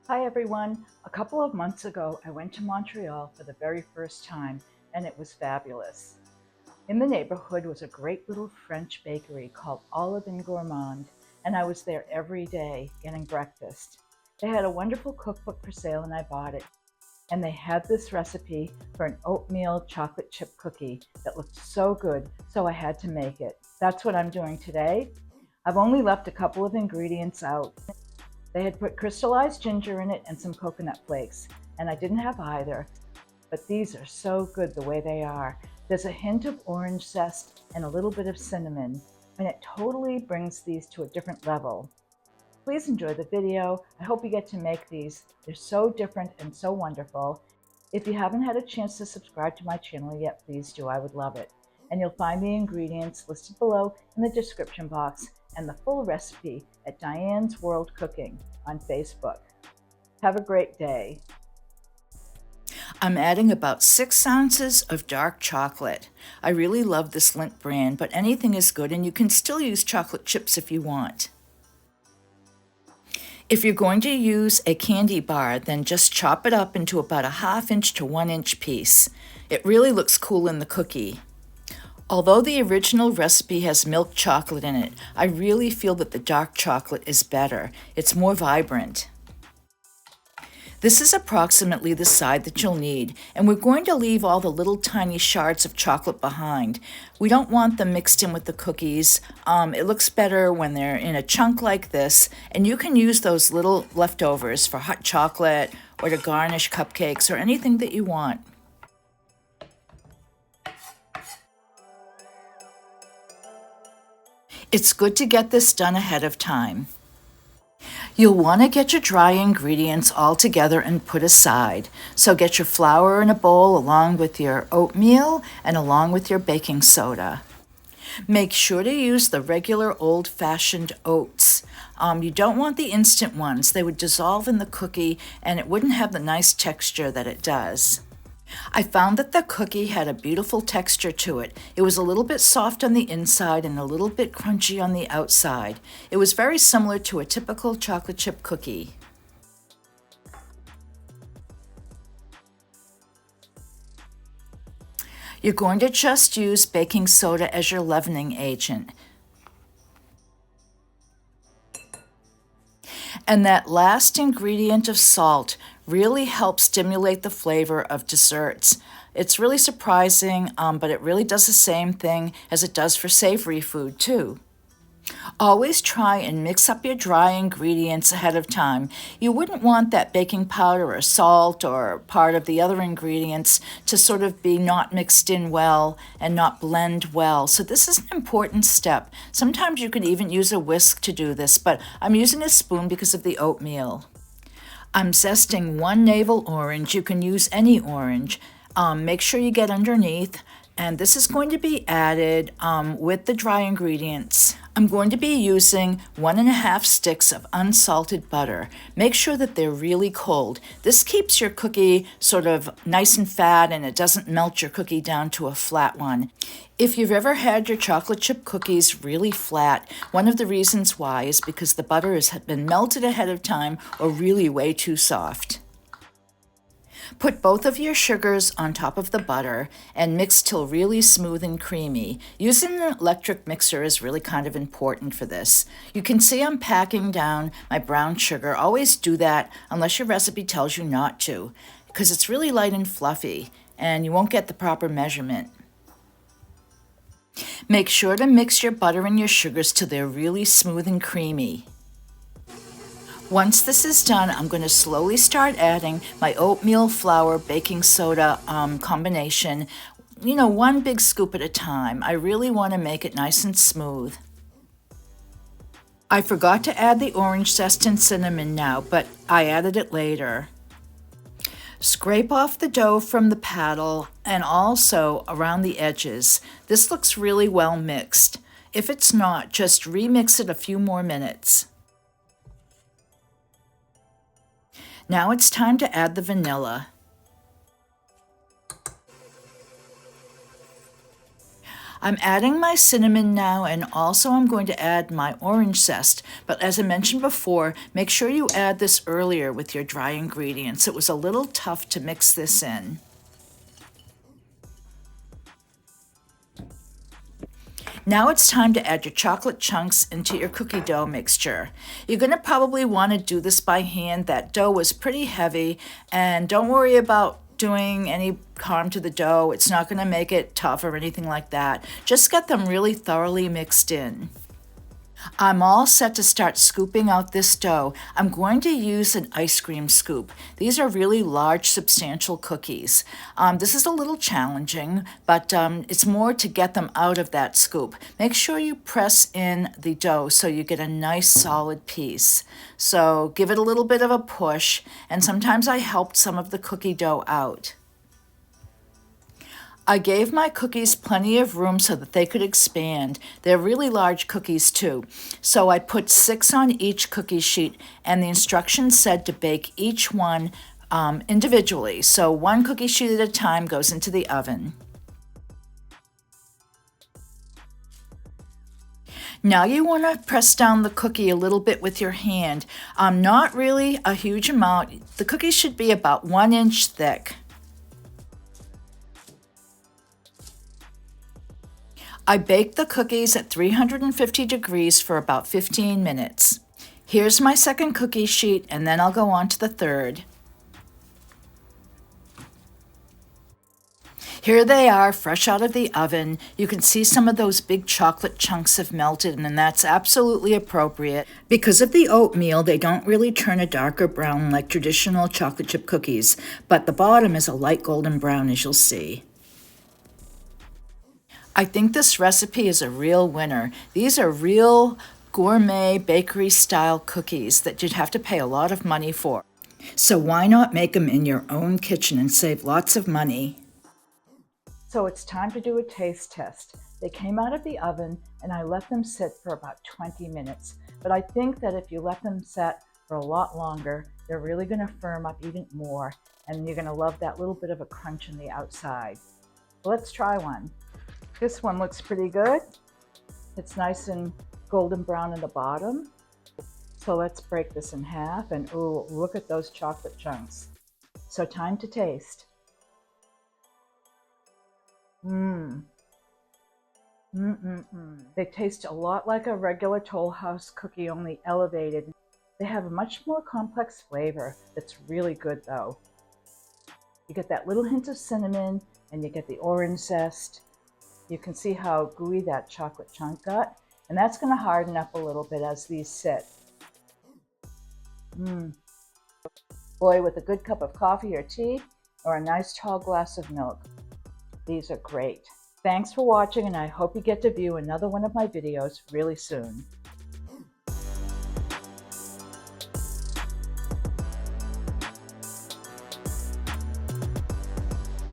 Hi everyone. A couple of months ago, I went to Montreal for the very first time, and it was fabulous. In the neighborhood was a great little French bakery called Olive and Gourmand, and I was there every day getting breakfast. They had a wonderful cookbook for sale, and I bought it. And they had this recipe for an oatmeal chocolate chip cookie that looked so good, so I had to make it. That's what I'm doing today. I've only left a couple of ingredients out. They had put crystallized ginger in it and some coconut flakes, and I didn't have either, but these are so good the way they are. There's a hint of orange zest and a little bit of cinnamon, and it totally brings these to a different level. Please enjoy the video. I hope you get to make these. They're so different and so wonderful. If you haven't had a chance to subscribe to my channel yet, please do. I would love it. And you'll find the ingredients listed below in the description box and the full recipe at Diane's World Cooking on Facebook. Have a great day. I'm adding about 6 ounces of dark chocolate. I really love this Lindt brand, but anything is good, and you can still use chocolate chips if you want. If you're going to use a candy bar, then just chop it up into about a 1/2 inch to 1 inch piece. It really looks cool in the cookie. Although the original recipe has milk chocolate in it, I really feel that the dark chocolate is better. It's more vibrant. This is approximately the size that you'll need, and we're going to leave all the little tiny shards of chocolate behind. We don't want them mixed in with the cookies. It looks better when they're in a chunk like this, and you can use those little leftovers for hot chocolate or to garnish cupcakes or anything that you want. It's good to get this done ahead of time. You'll want to get your dry ingredients all together and put aside. So get your flour in a bowl along with your oatmeal and along with your baking soda. Make sure to use the regular old-fashioned oats. You don't want the instant ones. They would dissolve in the cookie and it wouldn't have the nice texture that it does. I found that the cookie had a beautiful texture to it. It was a little bit soft on the inside and a little bit crunchy on the outside. It was very similar to a typical chocolate chip cookie. You're going to just use baking soda as your leavening agent. And that last ingredient of salt really helps stimulate the flavor of desserts. It's really surprising, but it really does the same thing as it does for savory food too. Always try and mix up your dry ingredients ahead of time. You wouldn't want that baking powder or salt or part of the other ingredients to sort of be not mixed in well and not blend well. So this is an important step. Sometimes you can even use a whisk to do this, but I'm using a spoon because of the oatmeal. I'm zesting 1 navel orange. You can use any orange. Make sure you get underneath. And this is going to be added with the dry ingredients. I'm going to be using 1½ sticks of unsalted butter. Make sure that they're really cold. This keeps your cookie sort of nice and fat, and it doesn't melt your cookie down to a flat one. If you've ever had your chocolate chip cookies really flat, one of the reasons why is because the butter has been melted ahead of time or really way too soft. Put both of your sugars on top of the butter and mix till really smooth and creamy. Using an electric mixer is really kind of important for this. You can see I'm packing down my brown sugar. Always do that unless your recipe tells you not to, because it's really light and fluffy and you won't get the proper measurement. Make sure to mix your butter and your sugars till they're really smooth and creamy. Once this is done, I'm going to slowly start adding my oatmeal, flour, baking soda combination, 1 big scoop at a time. I really want to make it nice and smooth. I forgot to add the orange zest and cinnamon now, but I added it later. Scrape off the dough from the paddle and also around the edges. This looks really well mixed. If it's not, just remix it a few more minutes. Now it's time to add the vanilla. I'm adding my cinnamon now, and also I'm going to add my orange zest. But as I mentioned before, make sure you add this earlier with your dry ingredients. It was a little tough to mix this in. Now it's time to add your chocolate chunks into your cookie dough mixture. You're going to probably want to do this by hand. That dough was pretty heavy, and don't worry about doing any harm to the dough. It's not going to make it tough or anything like that. Just get them really thoroughly mixed in. I'm all set to start scooping out this dough. I'm going to use an ice cream scoop. These are really large, substantial cookies. This is a little challenging, but it's more to get them out of that scoop. Make sure you press in the dough so you get a nice solid piece. So give it a little bit of a push, and sometimes I helped some of the cookie dough out. I gave my cookies plenty of room so that they could expand. They're really large cookies too. So I put 6 on each cookie sheet, and the instructions said to bake each one individually. So 1 cookie sheet at a time goes into the oven. Now you want to press down the cookie a little bit with your hand. Not really a huge amount. The cookies should be about 1 inch thick. I baked the cookies at 350 degrees for about 15 minutes. Here's my second cookie sheet, and then I'll go on to the third. Here they are, fresh out of the oven. You can see some of those big chocolate chunks have melted, and that's absolutely appropriate. Because of the oatmeal, they don't really turn a darker brown like traditional chocolate chip cookies, but the bottom is a light golden brown, as you'll see. I think this recipe is a real winner. These are real gourmet bakery style cookies that you'd have to pay a lot of money for. So why not make them in your own kitchen and save lots of money? So it's time to do a taste test. They came out of the oven and I let them sit for about 20 minutes. But I think that if you let them set for a lot longer, they're really going to firm up even more, and you're going to love that little bit of a crunch on the outside. Let's try one. This one looks pretty good. It's nice and golden brown in the bottom. So let's break this in half, and ooh, look at those chocolate chunks. So time to taste. They taste a lot like a regular Toll House cookie, only elevated. They have a much more complex flavor that's really good though. You get that little hint of cinnamon, and you get the orange zest. You can see how gooey that chocolate chunk got, and that's going to harden up a little bit as these sit. Boy, with a good cup of coffee or tea, or a nice tall glass of milk. These are great. Thanks for watching, and I hope you get to view another one of my videos really soon.